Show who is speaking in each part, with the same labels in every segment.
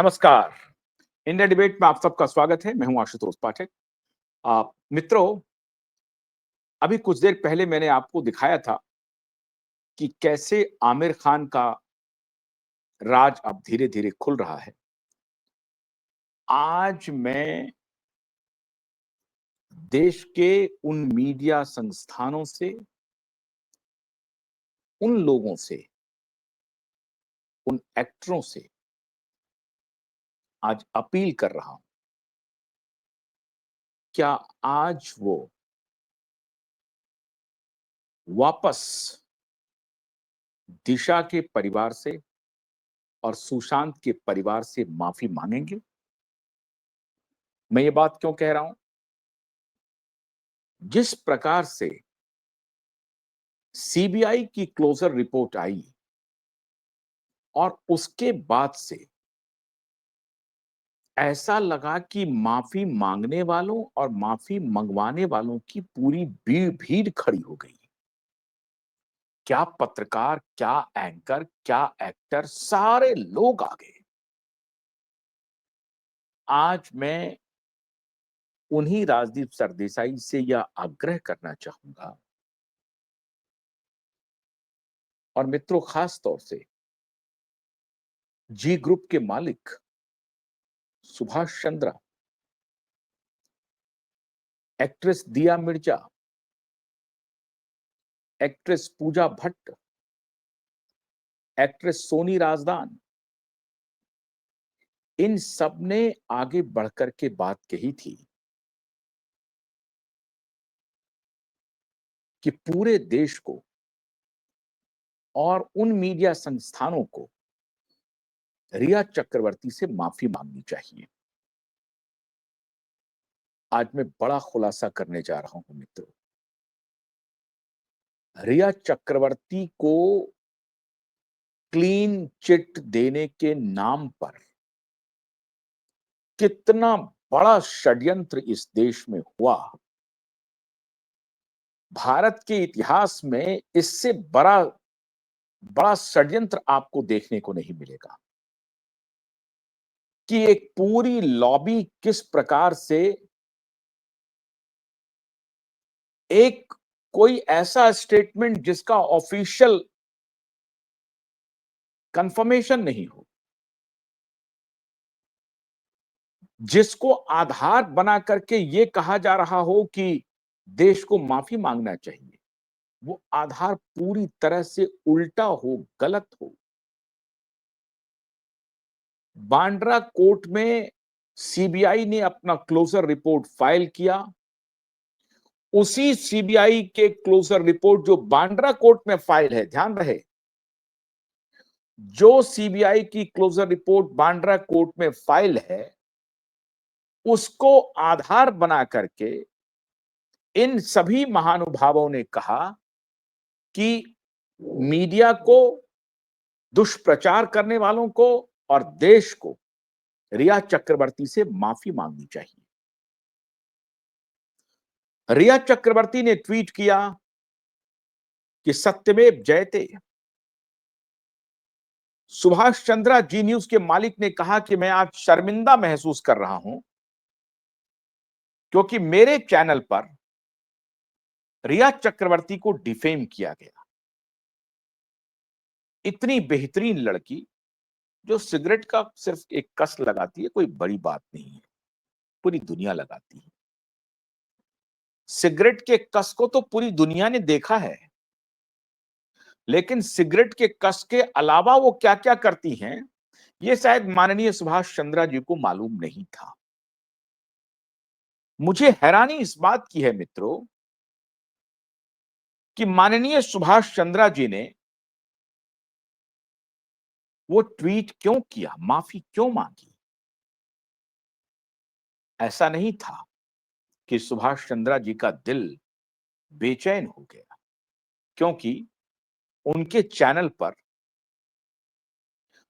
Speaker 1: नमस्कार। India debate में आप सबका स्वागत है। मैं हूं आशुतोष पाठक। मित्रों, अभी कुछ देर पहले मैंने आपको दिखाया था कि कैसे आमिर खान का राज अब धीरे-धीरे खुल रहा है। आज मैं देश के उन मीडिया संस्थानों से, उन लोगों से, उन एक्टरों से आज अपील कर रहा हूं, क्या आज वो वापस दिशा के परिवार से और सुशांत के परिवार से माफी मांगेंगे? मैं ये बात क्यों कह रहा हूं? जिस प्रकार से सीबीआई की क्लोजर रिपोर्ट आई और उसके बाद से ऐसा लगा कि माफी मांगने वालों और माफी मंगवाने वालों की पूरी भीड़ खड़ी हो गई। क्या पत्रकार, क्या एंकर, क्या एक्टर, सारे लोग आ गए। आज मैं उन्हीं राजदीप सरदेसाई से यह आग्रह करना चाहूंगा और मित्रों, खास तौर से जी ग्रुप के मालिक सुभाष चंद्रा, एक्ट्रेस दिया मिर्जा, एक्ट्रेस पूजा भट्ट, एक्ट्रेस सोनी राजदान, इन सब ने आगे बढ़कर के बात कही थी कि पूरे देश को और उन मीडिया संस्थानों को रिया चक्रवर्ती से माफी मांगनी चाहिए। आज मैं बड़ा खुलासा करने जा रहा हूं मित्रों। रिया चक्रवर्ती को क्लीन चिट देने के नाम पर कितना बड़ा षड्यंत्र इस देश में हुआ, भारत के इतिहास में इससे बड़ा बड़ा षड्यंत्र आपको देखने को नहीं मिलेगा कि एक पूरी लॉबी किस प्रकार से एक कोई ऐसा स्टेटमेंट जिसका ऑफिशियल कंफर्मेशन नहीं हो, जिसको आधार बना करके यह कहा जा रहा हो कि देश को माफी मांगना चाहिए, वो आधार पूरी तरह से उल्टा हो, गलत हो। बांद्रा कोर्ट में सीबीआई ने अपना क्लोजर रिपोर्ट फाइल किया। उसी सीबीआई के क्लोजर रिपोर्ट जो बांद्रा कोर्ट में फाइल है, ध्यान रहे, जो सीबीआई की क्लोजर रिपोर्ट बांद्रा कोर्ट में फाइल है, उसको आधार बना करके इन सभी महानुभावों ने कहा कि मीडिया को, दुष्प्रचार करने वालों को और देश को रिया चक्रवर्ती से माफी मांगनी चाहिए। रिया चक्रवर्ती ने ट्वीट किया कि सत्यमेव जयते। सुभाष चंद्रा जी न्यूज के मालिक ने कहा कि मैं आज शर्मिंदा महसूस कर रहा हूं क्योंकि मेरे चैनल पर रिया चक्रवर्ती को डिफेम किया गया। इतनी बेहतरीन लड़की जो सिगरेट का सिर्फ एक कस लगाती है, कोई बड़ी बात नहीं है, पूरी दुनिया लगाती है। सिगरेट के कस को तो पूरी दुनिया ने देखा है, लेकिन सिगरेट के कस के अलावा वो क्या क्या करती हैं, ये शायद माननीय सुभाष चंद्रा जी को मालूम नहीं था। मुझे हैरानी इस बात की है मित्रों कि माननीय सुभाष चंद्रा जी ने वो ट्वीट क्यों किया, माफी क्यों मांगी। ऐसा नहीं था कि सुभाष चंद्रा जी का दिल बेचैन हो गया क्योंकि उनके चैनल पर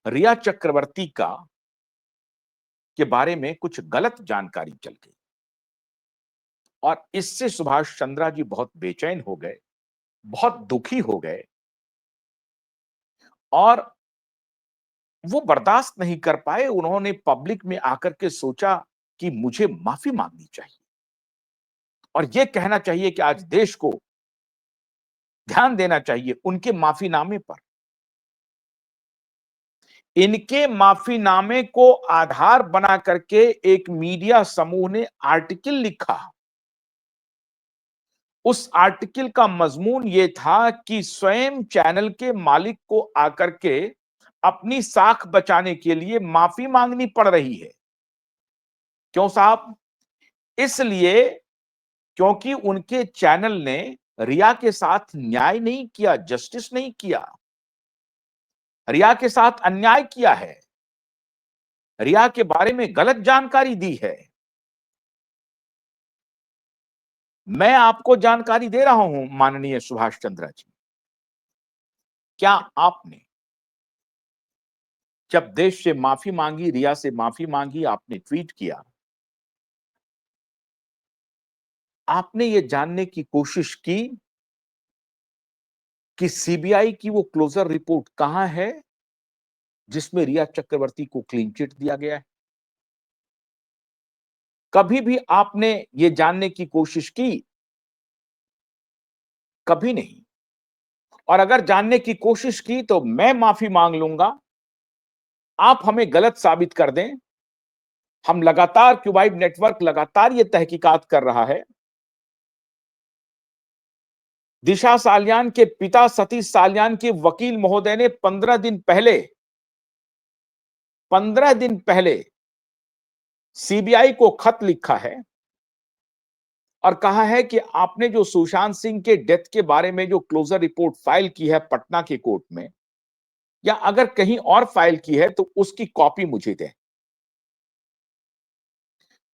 Speaker 1: रिया चक्रवर्ती का के बारे में कुछ गलत जानकारी चल गई और इससे सुभाष चंद्रा जी बहुत बेचैन हो गए, बहुत दुखी हो गए और वो बर्दाश्त नहीं कर पाए। उन्होंने पब्लिक में आकर के सोचा कि मुझे माफी मांगनी चाहिए और ये कहना चाहिए कि आज देश को ध्यान देना चाहिए उनके माफीनामे पर। इनके माफीनामे को आधार बना करके एक मीडिया समूह ने आर्टिकल लिखा। उस आर्टिकल का मजमून ये था कि स्वयं चैनल के मालिक को आकर के अपनी साख बचाने के लिए माफी मांगनी पड़ रही है। क्यों साहब? इसलिए क्योंकि उनके चैनल ने रिया के साथ न्याय नहीं किया, जस्टिस नहीं किया। रिया के साथ अन्याय किया है। रिया के बारे में गलत जानकारी दी है। मैं आपको जानकारी दे रहा हूं माननीय सुभाष चंद्रा जी। क्या आपने जब देश से माफी मांगी, रिया से माफी मांगी, आपने ट्वीट किया, आपने ये जानने की कोशिश की कि सीबीआई की वो क्लोजर रिपोर्ट कहां है जिसमें रिया चक्रवर्ती को क्लीन चिट दिया गया है? कभी भी आपने ये जानने की कोशिश की? कभी नहीं। और अगर जानने की कोशिश की तो मैं माफी मांग लूंगा। आप हमें गलत साबित कर दें। हम लगातार क्यूबाइड नेटवर्क लगातार ये तहकीकात कर रहा है। दिशा सालियान के पिता सतीश सालियान के वकील महोदय ने 15 दिन पहले सीबीआई को खत लिखा है और कहा है कि आपने जो सुशांत सिंह के डेथ के बारे में जो क्लोजर रिपोर्ट फाइल की है पटना के कोर्ट में, या अगर कहीं और फाइल की है तो उसकी कॉपी मुझे दें।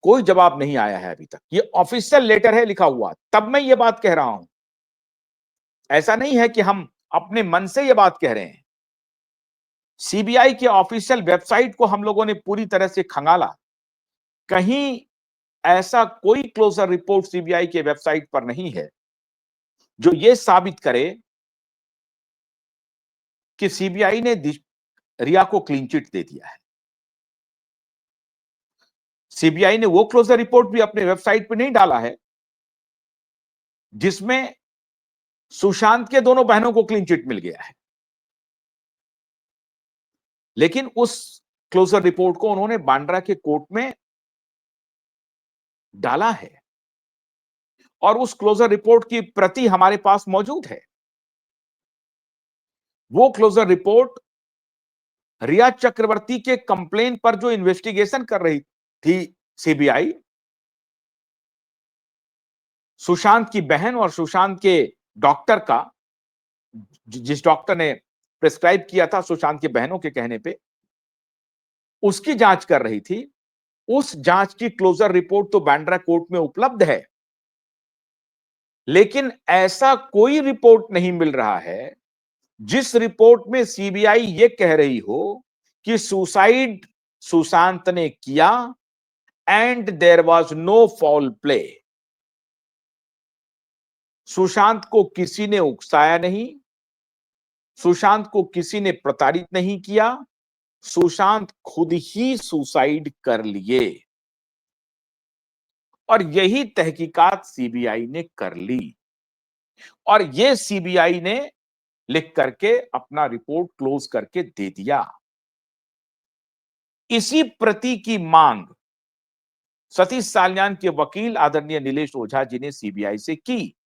Speaker 1: कोई जवाब नहीं आया है अभी तक। ये ऑफिशियल लेटर है लिखा हुआ, तब मैं ये बात कह रहा हूं। ऐसा नहीं है कि हम अपने मन से ये बात कह रहे हैं। सीबीआई के ऑफिशियल वेबसाइट को हम लोगों ने पूरी तरह से खंगाला। कहीं ऐसा कोई क्लोजर रिपोर्ट सीबीआई के वेबसाइट पर नहीं है जो ये साबित करे कि सीबीआई ने रिया को क्लीन चिट दे दिया है। सीबीआई ने वो क्लोजर रिपोर्ट भी अपने वेबसाइट पे नहीं डाला है जिसमें सुशांत के दोनों बहनों को क्लीन चिट मिल गया है। लेकिन उस क्लोजर रिपोर्ट को उन्होंने बांद्रा के कोर्ट में डाला है और उस क्लोजर रिपोर्ट की प्रति हमारे पास मौजूद है। वो क्लोजर रिपोर्ट रिया चक्रवर्ती के कंप्लेन पर जो इन्वेस्टिगेशन कर रही थी सीबीआई, सुशांत की बहन और सुशांत के डॉक्टर का, जिस डॉक्टर ने प्रिस्क्राइब किया था सुशांत के बहनों के कहने पे, उसकी जांच कर रही थी। उस जांच की क्लोजर रिपोर्ट तो बांद्रा कोर्ट में उपलब्ध है, लेकिन ऐसा कोई रिपोर्ट नहीं मिल रहा है जिस रिपोर्ट में सीबीआई ये कह रही हो कि सुसाइड सुशांत ने किया and there was no foul play. Sushant को किसी ने उकसाया नहीं, सुशांत को किसी ने प्रताड़ित नहीं किया, सुशांत खुद ही सुसाइड कर लिए। और यही तहकीकात सीबीआई ने कर ली और ये सीबीआई ने लिख करके अपना रिपोर्ट क्लोज करके दे दिया। इसी प्रति की मांग सतीश साल्यान के वकील आदरणीय नीलेश ओझा जी ने सीबीआई से की।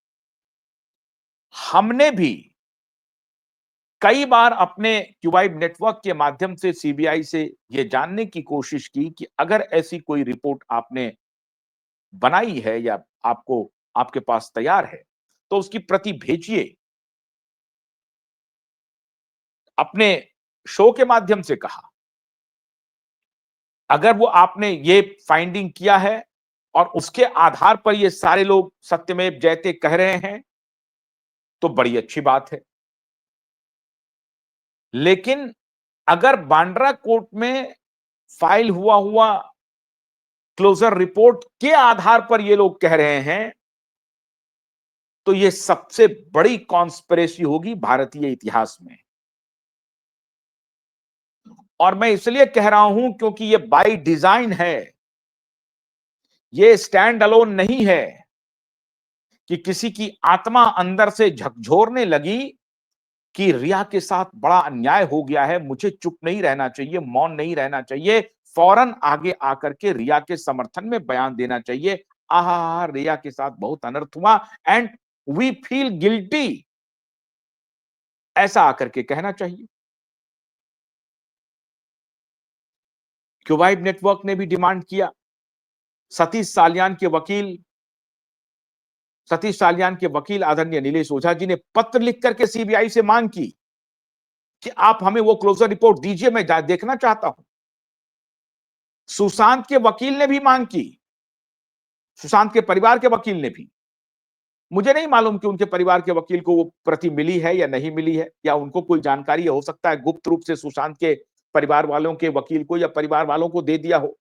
Speaker 1: हमने भी कई बार अपने क्यूबाइड नेटवर्क के माध्यम से सीबीआई से यह जानने की कोशिश की कि अगर ऐसी कोई रिपोर्ट आपने बनाई है या आपको आपके पास तैयार है तो उसकी प्रति भेजिए। अपने शो के माध्यम से कहा, अगर वो आपने ये फाइंडिंग किया है और उसके आधार पर ये सारे लोग सत्यमेव जयते कह रहे हैं तो बड़ी अच्छी बात है। लेकिन अगर बांद्रा कोर्ट में फाइल हुआ हुआ क्लोजर रिपोर्ट के आधार पर ये लोग कह रहे हैं तो ये सबसे बड़ी कॉन्स्पिरेसी होगी भारतीय इतिहास में। और मैं इसलिए कह रहा हूं क्योंकि ये बाय डिजाइन है, ये स्टैंड अलोन नहीं है कि किसी की आत्मा अंदर से झकझोरने लगी कि रिया के साथ बड़ा अन्याय हो गया है, मुझे चुप नहीं रहना चाहिए, मौन नहीं रहना चाहिए, फौरन आगे आकर के रिया के समर्थन में बयान देना चाहिए। आहा, रिया के साथ बहुत अनर्थ हुआ एंड वी फील गिल्टी, ऐसा आकर के कहना चाहिए। क्यूबाइड नेटवर्क ने भी डिमांड किया। सतीश साल्यान के वकील आदरणीय नीलेश ओझा जी ने पत्र लिख करके सीबीआई से मांग की कि आप हमें वो क्लोजर रिपोर्ट दीजिए, मैं देखना चाहता हूं। सुशांत के वकील ने भी मांग की, सुशांत के परिवार के वकील ने भी। मुझे नहीं मालूम कि उनके परिवार के वकील को वो प्रति मिली है या नहीं मिली है, या उनको कोई जानकारी हो सकता है गुप्त रूप से सुशांत के परिवार वालों के वकील को या परिवार वालों को दे दिया हो।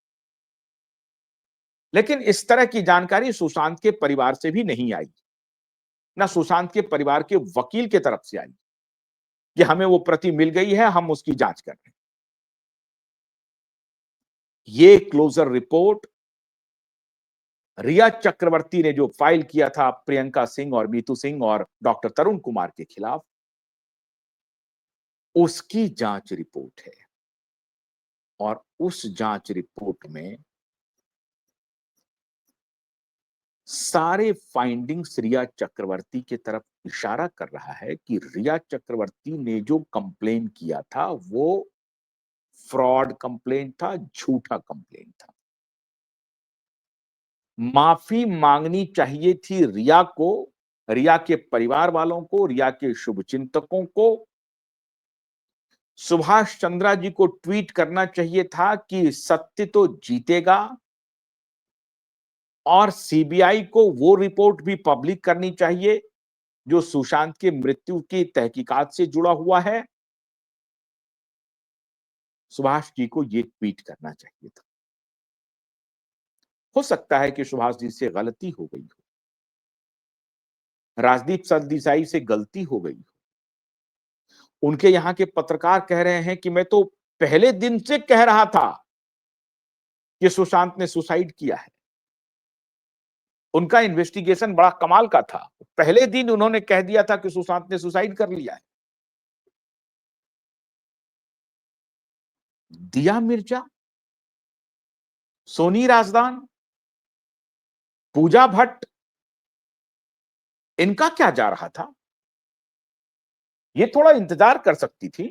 Speaker 1: लेकिन इस तरह की जानकारी सुशांत के परिवार से भी नहीं आई, ना सुशांत के परिवार के वकील की तरफ से आई कि हमें वो प्रति मिल गई है, हम उसकी जांच कर रहे हैं। ये क्लोजर रिपोर्ट रिया चक्रवर्ती ने जो फाइल किया था प्रियंका सिंह और मीतू सिंह और डॉक्टर तरुण कुमार के खिलाफ, उसकी जांच रिपोर्ट है। और उस जांच रिपोर्ट में सारे फाइंडिंग्स रिया चक्रवर्ती की तरफ इशारा कर रहा है कि रिया चक्रवर्ती ने जो कंप्लेन किया था वो फ्रॉड कंप्लेन था, झूठा कंप्लेन था। माफी मांगनी चाहिए थी रिया को, रिया के परिवार वालों को, रिया के शुभचिंतकों को। सुभाष चंद्रा जी को ट्वीट करना चाहिए था कि सत्य तो जीतेगा, और सीबीआई को वो रिपोर्ट भी पब्लिक करनी चाहिए जो सुशांत की मृत्यु की तहकीकात से जुड़ा हुआ है। सुभाष जी को ये ट्वीट करना चाहिए था। हो सकता है कि सुभाष जी से गलती हो गई हो, राजदीप सरदेसाई से गलती हो गई हो। उनके यहां के पत्रकार कह रहे हैं कि मैं तो पहले दिन से कह रहा था कि सुशांत ने सुसाइड किया है। उनका इन्वेस्टिगेशन बड़ा कमाल का था, पहले दिन उन्होंने कह दिया था कि सुशांत ने सुसाइड कर लिया है। दिया मिर्जा, सोनी राजदान, पूजा भट्ट, इनका क्या जा रहा था? ये थोड़ा इंतजार कर सकती थी।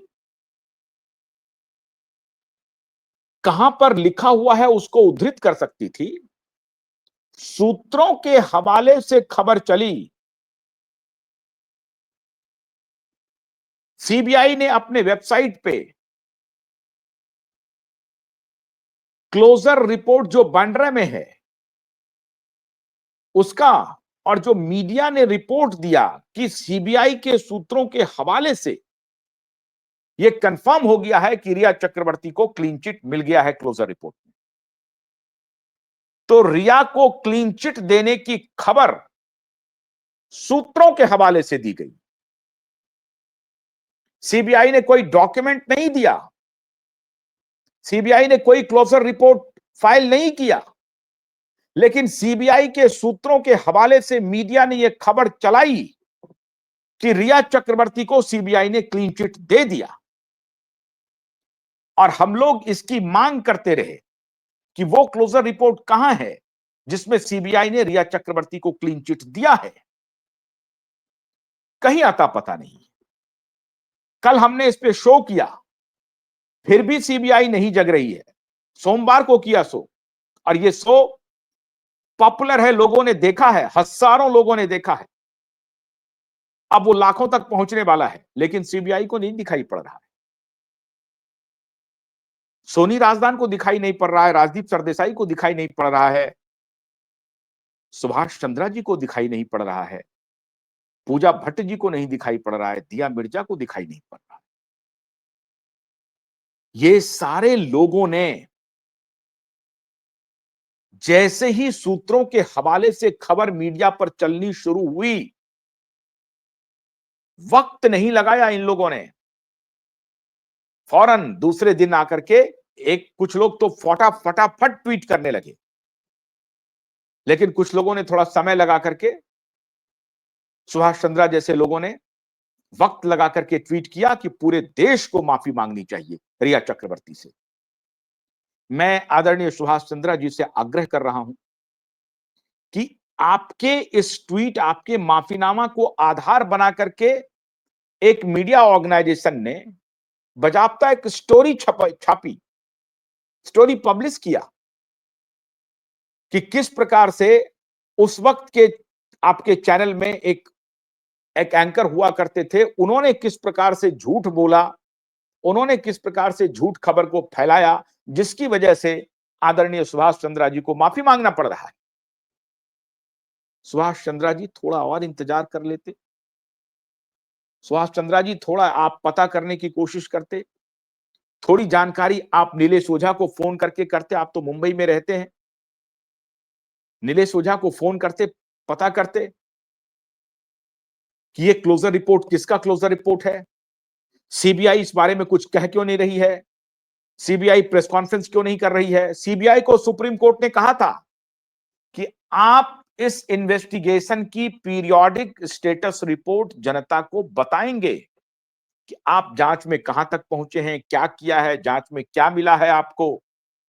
Speaker 1: कहां पर लिखा हुआ है उसको उद्धृत कर सकती थी। सूत्रों के हवाले से खबर चली, सीबीआई ने अपने वेबसाइट पे क्लोजर रिपोर्ट जो बांद्रा में है उसका, और जो मीडिया ने रिपोर्ट दिया कि सीबीआई के सूत्रों के हवाले से यह कंफर्म हो गया है कि रिया चक्रवर्ती को क्लीन चिट मिल गया है क्लोजर रिपोर्ट में। तो रिया को क्लीन चिट देने की खबर सूत्रों के हवाले से दी गई। सीबीआई ने कोई डॉक्यूमेंट नहीं दिया, सीबीआई ने कोई क्लोजर रिपोर्ट फाइल नहीं किया, लेकिन सीबीआई के सूत्रों के हवाले से मीडिया ने यह खबर चलाई कि रिया चक्रवर्ती को सीबीआई ने क्लीन चिट दे दिया। और हम लोग इसकी मांग करते रहे कि वो क्लोजर रिपोर्ट कहां है जिसमें सीबीआई ने रिया चक्रवर्ती को क्लीन चिट दिया है। कहीं आता पता नहीं। कल हमने इस पे शो किया, फिर भी सीबीआई नहीं जग रही है। सोमवार को किया शो, और ये शो पॉपुलर है, लोगों ने देखा है, हजारों लोगों ने देखा है। अब वो लाखों तक पहुंचने वाला है, लेकिन सीबीआई को नहीं दिखाई पड़ रहा है। सोनी राजदान को दिखाई नहीं पड़ रहा है, राजदीप सरदेसाई को दिखाई नहीं पड़ रहा है, सुभाष चंद्रा जी को दिखाई नहीं पड़ रहा है, पूजा भट्ट जी को नहीं दिखाई पड़ रहा है, दिया मिर्जा को दिखाई नहीं पड़ रहा। ये सारे लोगों ने जैसे ही सूत्रों के हवाले से खबर मीडिया पर चलनी शुरू हुई, वक्त नहीं लगाया इन लोगों ने। फौरन दूसरे दिन आकर के कुछ लोग तो फटाफट ट्वीट करने लगे, लेकिन कुछ लोगों ने थोड़ा समय लगा करके, सुभाष चंद्रा जैसे लोगों ने वक्त लगा करके ट्वीट किया कि पूरे देश को माफी मांगनी चाहिए रिया चक्रवर्ती से। मैं आदरणीय सुभाष चंद्रा जी से आग्रह कर रहा हूं कि आपके इस ट्वीट, आपके माफीनामा को आधार बना करके एक मीडिया ऑर्गेनाइजेशन ने बजाबता एक स्टोरी छापी, स्टोरी पब्लिश किया कि किस प्रकार से उस वक्त के आपके चैनल में एक एंकर हुआ करते थे, उन्होंने किस प्रकार से झूठ बोला, उन्होंने किस प्रकार से झूठ खबर को फैलाया, जिसकी वजह से आदरणीय सुभाष चंद्रा जी को माफी मांगना पड़ रहा है। सुभाष चंद्रा जी थोड़ा और इंतजार कर लेते, सुभाष चंद्रा जी थोड़ा आप पता करने की कोशिश करते, थोड़ी जानकारी आप नीलेश ओझा को फोन करके करते, आप तो मुंबई में रहते हैं, नीलेश ओझा को फोन करते, पता करते कि ये क्लोजर रिपोर्ट किसका क्लोजर रिपोर्ट है, सीबीआई इस बारे में कुछ कह क्यों नहीं रही है, सीबीआई प्रेस कॉन्फ्रेंस क्यों नहीं कर रही है। सीबीआई को सुप्रीम कोर्ट ने कहा था कि आप इस इन्वेस्टिगेशन की पीरियोडिक स्टेटस रिपोर्ट जनता को बताएंगे कि आप जांच में कहां तक पहुंचे हैं, क्या किया है, जांच में क्या मिला है आपको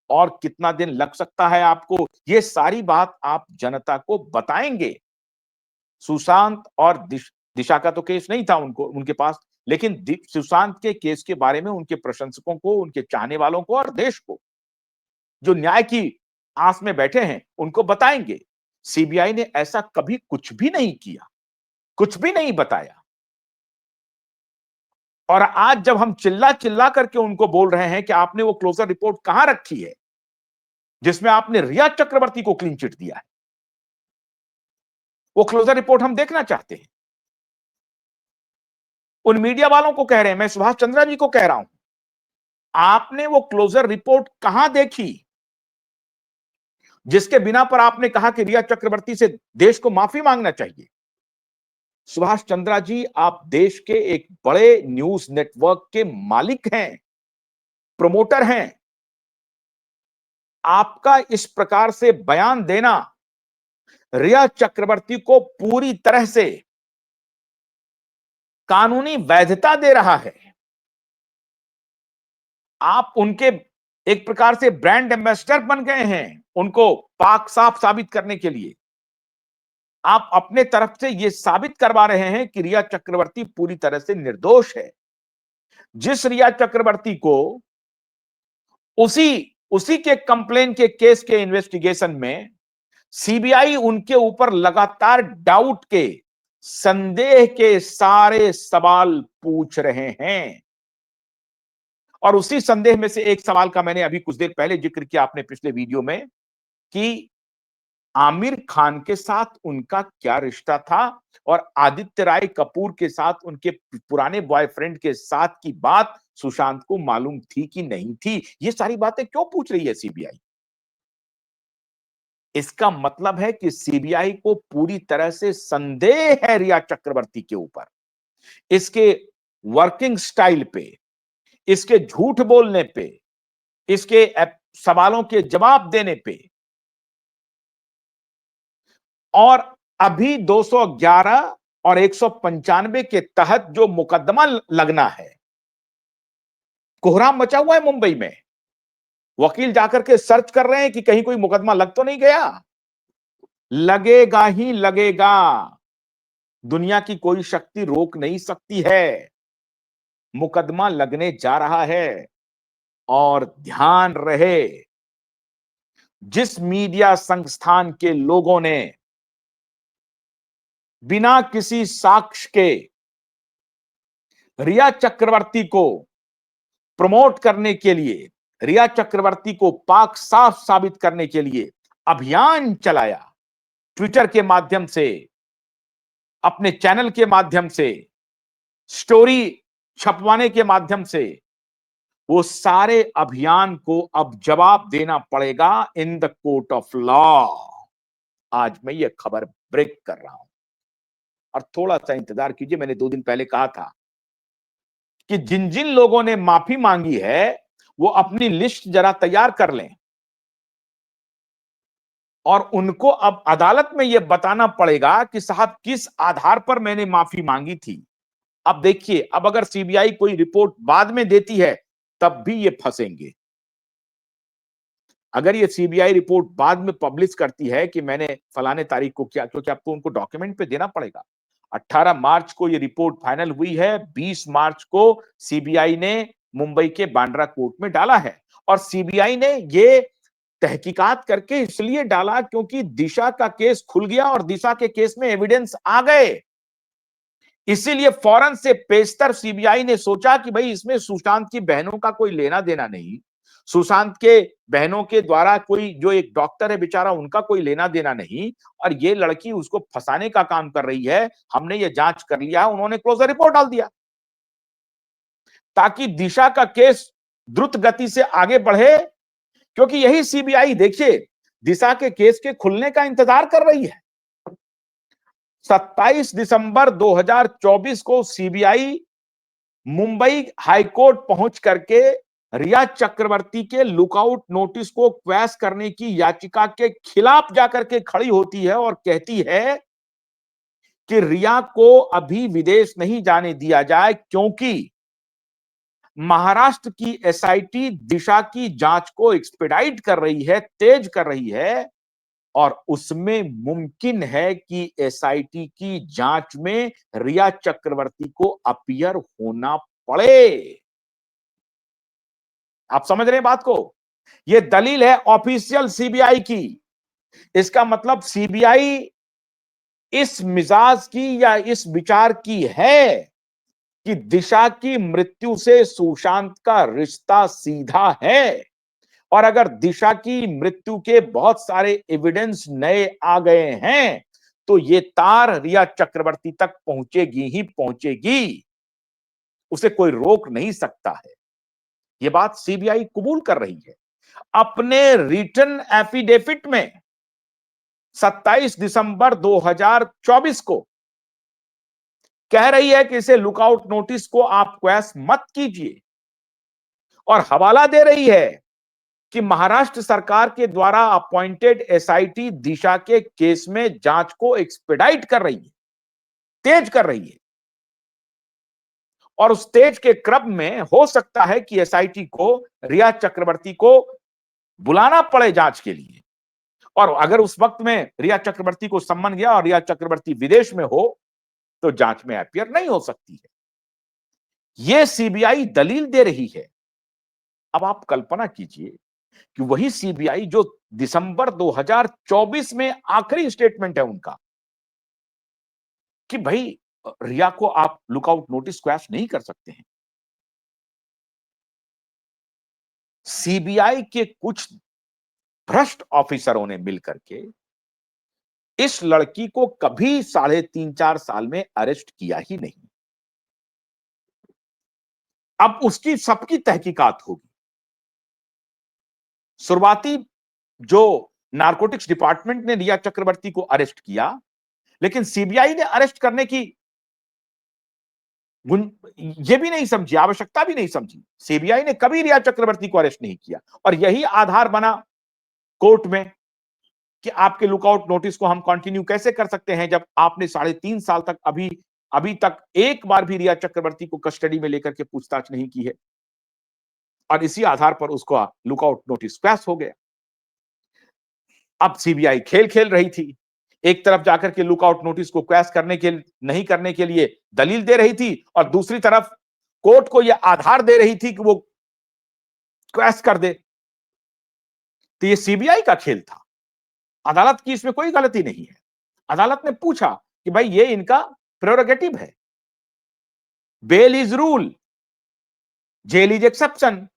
Speaker 1: और कितना दिन लग सकता है आपको, ये सारी बात आप जनता को बताएंगे। सुशांत और दिशा का तो केस नहीं था उनके पास, लेकिन सुशांत के केस के बारे में उनके प्रशंसकों को, उनके चाहने वालों को और देश को, जो न्याय की आस में बैठे हैं, उनको बताएंगे। सीबीआई ने ऐसा कभी कुछ भी नहीं किया, कुछ भी नहीं बताया। और आज जब हम चिल्ला चिल्ला करके उनको बोल रहे हैं कि आपने वो क्लोजर रिपोर्ट कहां रखी है जिसमें आपने रिया चक्रवर्ती को क्लीन चिट दिया है, वो क्लोजर रिपोर्ट हम देखना चाहते हैं। उन मीडिया वालों को कह रहे हैं, मैं सुभाष चंद्रा जी को कह रहा हूं, आपने वो क्लोजर रिपोर्ट कहां देखी जिसके बिना पर आपने कहा कि रिया चक्रवर्ती से देश को माफी मांगना चाहिए। सुभाष चंद्रा जी, आप देश के एक बड़े न्यूज नेटवर्क के मालिक हैं, प्रमोटर हैं। आपका इस प्रकार से बयान देना रिया चक्रवर्ती को पूरी तरह से कानूनी वैधता दे रहा है। आप उनके एक प्रकार से ब्रांड एम्बेसडर बन गए हैं, उनको पाक साफ साबित करने के लिए। आप अपने तरफ से यह साबित करवा रहे हैं कि रिया चक्रवर्ती पूरी तरह से निर्दोष है। जिस रिया चक्रवर्ती को उसी के कंप्लेन के केस के इन्वेस्टिगेशन में सीबीआई उनके ऊपर लगातार डाउट के, संदेह के सारे सवाल पूछ रहे हैं। और उसी संदेह में से एक सवाल का मैंने अभी कुछ देर पहले जिक्र किया आपने पिछले वीडियो में कि आमिर खान के साथ उनका क्या रिश्ता था और आदित्य राय कपूर के साथ उनके पुराने बॉयफ्रेंड के साथ की बात सुशांत को मालूम थी कि नहीं थी। ये सारी बातें क्यों पूछ रही है सीबीआई? इसका मतलब है कि सीबीआई को पूरी तरह से संदेह है रिया चक्रवर्ती के ऊपर, इसके वर्किंग स्टाइल पे, इसके झूठ बोलने पे, इसके सवालों के जवाब देने पे। और अभी 211 और 195 के तहत जो मुकदमा लगना है, कोहराम मचा हुआ है मुंबई में। वकील जाकर के सर्च कर रहे हैं कि कहीं कोई मुकदमा लग तो नहीं गया। लगेगा ही लगेगा, दुनिया की कोई शक्ति रोक नहीं सकती है। मुकदमा लगने जा रहा है। और ध्यान रहे, जिस मीडिया संस्थान के लोगों ने बिना किसी साक्ष्य के रिया चक्रवर्ती को प्रमोट करने के लिए, रिया चक्रवर्ती को पाक साफ साबित करने के लिए अभियान चलाया, ट्विटर के माध्यम से, अपने चैनल के माध्यम से, स्टोरी छपवाने के माध्यम से, वो सारे अभियान को अब जवाब देना पड़ेगा in the court of law. आज मैं ये खबर ब्रेक कर रहा हूं और थोड़ा सा इंतजार कीजिए। मैंने 2 दिन पहले कहा था कि जिन जिन लोगों ने माफी मांगी है वो अपनी लिस्ट जरा तैयार कर लें और उनको अब अदालत में यह बताना पड़ेगा कि साहब किस आधार पर मैंने माफी मांगी थी। अब देखिए, अब अगर सीबीआई कोई रिपोर्ट बाद में देती है तब भी ये फंसेंगे। अगर ये सीबीआई रिपोर्ट बाद में पब्लिश करती है कि मैंने फलाने तारीख को किया, क्योंकि आपको उनको डॉक्यूमेंट पे देना पड़ेगा। 18 मार्च को ये रिपोर्ट फाइनल हुई है, 20 मार्च को सीबीआई ने मुंबई के बांद्रा कोर्ट में डाला है और सीबीआई ने ये तहकीकात करके इसलिए डाला क्योंकि दिशा का केस खुल गया और दिशा के केस में एविडेंस आ गए। इसीलिए फौरन से पेशतर सीबीआई ने सोचा कि भाई इसमें सुशांत की बहनों का कोई लेना देना नहीं, सुशांत के बहनों के द्वारा कोई जो एक डॉक्टर है बेचारा उनका कोई लेना देना नहीं और ये लड़की उसको फंसाने का काम कर रही है। हमने ये जांच कर लिया, उन्होंने क्लोजर रिपोर्ट डाल दिया ताकि दिशा का केस द्रुत गति से आगे बढ़े, क्योंकि यही सीबीआई देखिए दिशा के केस के खुलने का इंतजार कर रही है। 27 दिसंबर 2024 को सीबीआई मुंबई हाईकोर्ट पहुंच करके रिया चक्रवर्ती के लुकआउट नोटिस को क्वैश करने की याचिका के खिलाफ जाकर के खड़ी होती है और कहती है कि रिया को अभी विदेश नहीं जाने दिया जाए क्योंकि महाराष्ट्र की एसआईटी दिशा की जांच को एक्सपेडाइट कर रही है, तेज कर रही है और उसमें मुमकिन है कि एसआईटी की जांच में रिया चक्रवर्ती को अपीयर होना पड़े। आप समझ रहे हैं बात को? यह दलील है ऑफिशियल सीबीआई की। इसका मतलब सीबीआई इस मिजाज की या इस विचार की है कि दिशा की मृत्यु से सुशांत का रिश्ता सीधा है और अगर दिशा की मृत्यु के बहुत सारे एविडेंस नए आ गए हैं तो ये तार रिया चक्रवर्ती तक पहुंचेगी ही पहुंचेगी, उसे कोई रोक नहीं सकता है। यह बात सीबीआई कबूल कर रही है अपने रिटन एफिडेविट में। 27 दिसंबर 2024 को कह रही है कि इसे लुकआउट नोटिस को आप क्वैश मत कीजिए और हवाला दे रही है कि महाराष्ट्र सरकार के द्वारा अपॉइंटेड एसआईटी दिशा के केस में जांच को एक्सपेडाइट कर रही है, तेज कर रही है और उस तेज के क्रम में हो सकता है कि एसआईटी को रिया चक्रवर्ती को बुलाना पड़े जांच के लिए और अगर उस वक्त में रिया चक्रवर्ती को सम्मन गया और रिया चक्रवर्ती विदेश में हो तो जांच में अपीयर नहीं हो सकती है। यह सीबीआई दलील दे रही है। अब आप कल्पना कीजिए कि वही सीबीआई जो दिसंबर 2024 में आखिरी स्टेटमेंट है उनका कि भाई रिया को आप लुकआउट नोटिस क्वैश नहीं कर सकते हैं। सीबीआई के कुछ भ्रष्ट ऑफिसरों ने मिलकर के इस लड़की को कभी 3.5-4 साल में अरेस्ट किया ही नहीं। अब उसकी सबकी तहकीकात होगी। शुरुआती जो नारकोटिक्स डिपार्टमेंट ने रिया चक्रवर्ती को अरेस्ट किया, लेकिन सीबीआई ने अरेस्ट करने की ये भी नहीं समझी, आवश्यकता भी नहीं समझी। सीबीआई ने कभी रिया चक्रवर्ती को अरेस्ट नहीं किया और यही आधार बना कोर्ट में कि आपके लुकआउट नोटिस को हम कंटिन्यू कैसे कर सकते हैं जब आपने 3.5 साल तक अभी तक एक बार भी रिया चक्रवर्ती को कस्टडी में लेकर के पूछताछ नहीं की है और इसी आधार पर उसको लुकआउट नोटिस क्वैश हो गया। अब सीबीआई खेल खेल रही थी, एक तरफ जाकर के लुकआउट नोटिस को क्वैश नहीं करने के लिए दलील दे रही थी और दूसरी तरफ कोर्ट को यह आधार दे रही थी कि वो क्वैश कर दे। तो ये सीबीआई का खेल था, अदालत की इसमें कोई गलती नहीं है। अदालत ने पूछा कि भाई ये इनका प्रेरोगेटिव है, bail is rule, jail is exception.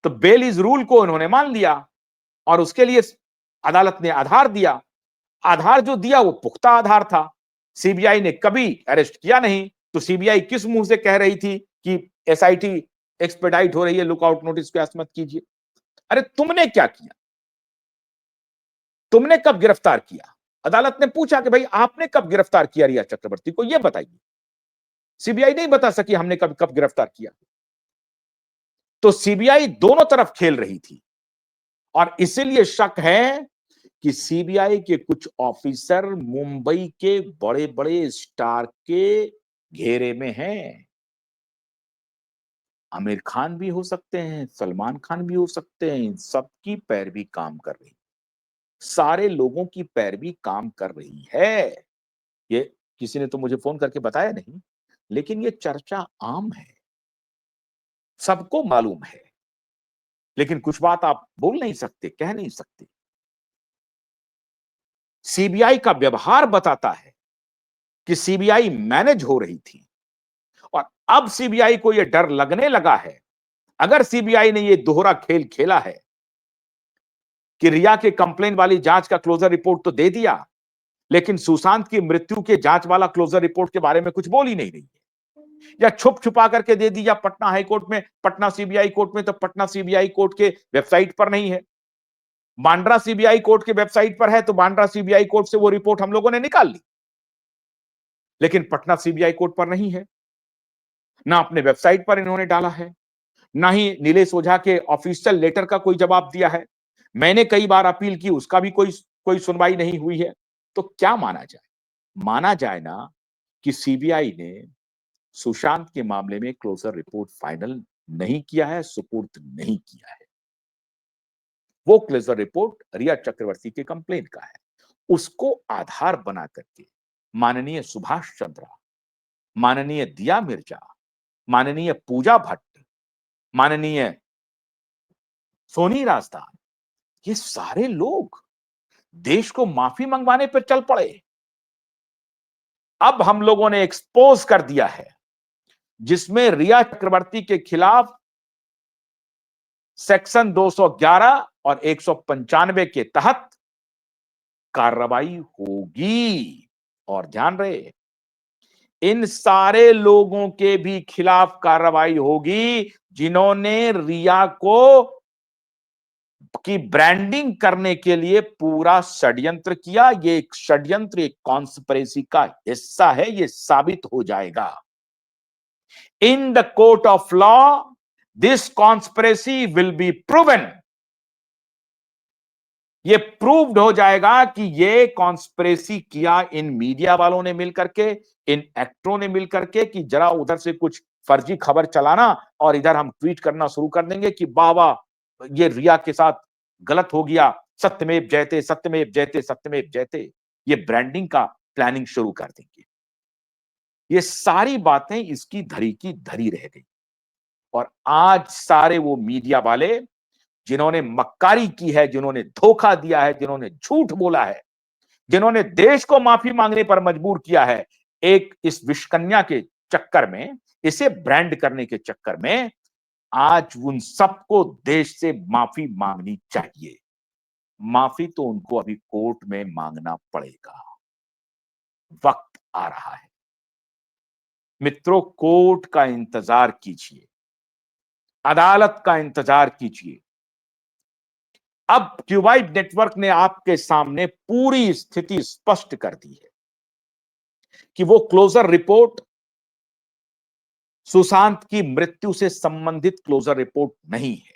Speaker 1: तो बेल इज रूल को उन्होंने मान लिया और उसके लिए अदालत ने आधार दिया। आधार जो दिया वो पुख्ता आधार था। सीबीआई ने कभी अरेस्ट किया नहीं, तो सीबीआई किस मुंह से कह रही थी कि एसआईटी एक्सपेडाइट हो रही है, लुकआउट नोटिस को मत कीजिए। अरे तुमने क्या किया? तुमने कब गिरफ्तार किया? अदालत ने पूछा कि भाई आपने कब गिरफ्तार किया रिया चक्रवर्ती को, यह बताइए। सीबीआई नहीं बता सकी हमने कब कब गिरफ्तार किया। तो सीबीआई दोनों तरफ खेल रही थी और इसीलिए शक है कि सीबीआई के कुछ ऑफिसर मुंबई के बड़े बड़े स्टार के घेरे में हैं। आमिर खान भी हो सकते हैं, सलमान खान भी हो सकते हैं, इन सबकी पैरवी काम कर रही, सारे लोगों की पैरवी काम कर रही है। ये किसी ने तो मुझे फोन करके बताया नहीं, लेकिन ये चर्चा आम है, सबको मालूम है, लेकिन कुछ बात आप बोल नहीं सकते, कह नहीं सकते। सीबीआई का व्यवहार बताता है कि सीबीआई मैनेज हो रही थी और अब सीबीआई को यह डर लगने लगा है, अगर सीबीआई ने यह दोहरा खेल खेला है कि रिया के कंप्लेन वाली जांच का क्लोजर रिपोर्ट तो दे दिया, लेकिन सुशांत की मृत्यु के जांच वाला क्लोजर रिपोर्ट के बारे में कुछ बोल ही नहीं रही है, या छुप छुपा करके दे दिया पटना हाई कोर्ट में, पटना सीबीआई कोर्ट में, तो पटना सीबीआई कोर्ट के वेबसाइट पर नहीं है, बांद्रा सीबीआई कोर्ट के वेबसाइट पर है, तो बांद्रा सीबीआई कोर्ट से वो रिपोर्ट हम लोगों ने निकाल ली, लेकिन पटना सीबीआई कोर्ट पर नहीं है, ना अपने वेबसाइट पर इन्होंने डाला है, ना ही नीलेश ओझा के ऑफिशियल लेटर का कोई जवाब दिया है। मैंने कई बार अपील की, उसका भी कोई कोई सुनवाई नहीं हुई है। तो क्या माना जाए? माना जाए ना कि सीबीआई ने सुशांत के मामले में क्लोजर रिपोर्ट फाइनल नहीं किया है, सुपुर्द नहीं किया है। वो क्लोजर रिपोर्ट रिया चक्रवर्ती के कंप्लेन का है, उसको आधार बना करके माननीय सुभाष चंद्रा, माननीय दिया मिर्जा, माननीय पूजा भट्ट, माननीय सोनी राजदान, ये सारे लोग देश को माफी मंगवाने पर चल पड़े। अब हम लोगों ने एक्सपोज कर दिया है, जिसमें रिया चक्रवर्ती के खिलाफ सेक्शन 211 और 195 के तहत कार्रवाई होगी। और ध्यान रहे, इन सारे लोगों के भी खिलाफ कार्रवाई होगी जिन्होंने रिया को की ब्रांडिंग करने के लिए पूरा षड्यंत्र किया। ये एक षड्यंत्र, एक कॉन्स्पिरेसी का हिस्सा है, ये साबित हो जाएगा। In the court of law this conspiracy will be proven. ये प्रूव्ड हो जाएगा कि ये कॉन्स्पिरेसी किया इन मीडिया वालों ने मिलकर के, इन एक्टरों ने मिलकर के, कि जरा उधर से कुछ फर्जी खबर चलाना और इधर हम ट्वीट करना शुरू कर देंगे कि वाह वाह ये रिया के साथ गलत हो गया, सत्यमेव जयते सत्यमेव जयते सत्यमेव जयते, ये ब्रांडिंग का प्लानिंग शुरू कर देंगे। ये सारी बातें इसकी धरी की धरी रह गई और आज सारे वो मीडिया वाले जिन्होंने मक्कारी की है, जिन्होंने धोखा दिया है, जिन्होंने झूठ बोला है, जिन्होंने देश को माफी मांगने पर मजबूर किया है, एक इस विषकन्या के चक्कर में, इसे ब्रांड करने के चक्कर में, आज उन सबको देश से माफी मांगनी चाहिए। माफी तो उनको अभी कोर्ट में मांगना पड़ेगा, वक्त आ रहा है। मित्रों, कोर्ट का इंतजार कीजिए, अदालत का इंतजार कीजिए। अब क्यूबाइट नेटवर्क ने आपके सामने पूरी स्थिति स्पष्ट कर दी है कि वो क्लोजर रिपोर्ट सुशांत की मृत्यु से संबंधित क्लोजर रिपोर्ट नहीं है,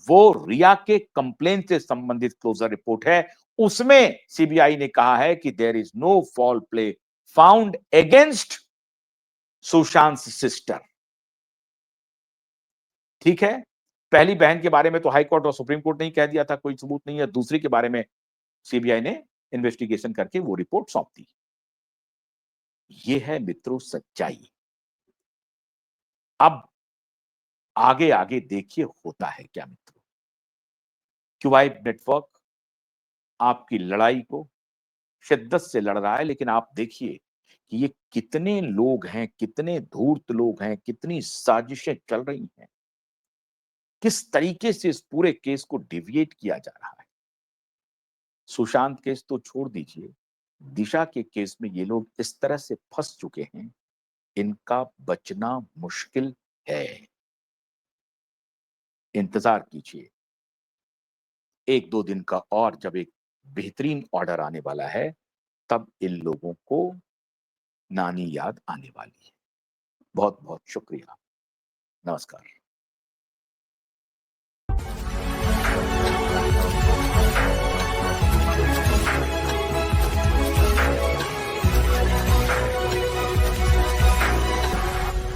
Speaker 1: वो रिया के कंप्लेन से संबंधित क्लोजर रिपोर्ट है। उसमें सीबीआई ने कहा है कि there is no foul play found against Sushant sister. ठीक है, पहली बहन के बारे में तो हाई कोर्ट और सुप्रीम कोर्ट ने ही कह दिया था, कोई सबूत नहीं है। दूसरी के बारे में सीबीआई ने इन्वेस्टिगेशन करके वो रिपोर्ट सौंप दी। ये है मित्रों सच्चाई। अब आगे आगे देखिए होता है क्या मित्रों। क्यूबाइट नेटवर्क आपकी लड़ाई को शिद्दत से लड़ रहा है, लेकिन आप देखिए कि ये कितने लोग हैं, कितने धूर्त लोग हैं, कितनी साजिशें चल रही हैं, किस तरीके से इस पूरे केस को डिविएट किया जा रहा है। सुशांत केस तो छोड़ दीजिए, दिशा के केस में ये लोग इस तरह से फंस चुके हैं, इनका बचना मुश्किल है। इंतजार कीजिए एक दो दिन का, और जब एक बेहतरीन ऑर्डर आने वाला है, तब इन लोगों को नानी याद आने वाली है। बहुत बहुत शुक्रिया। नमस्कार।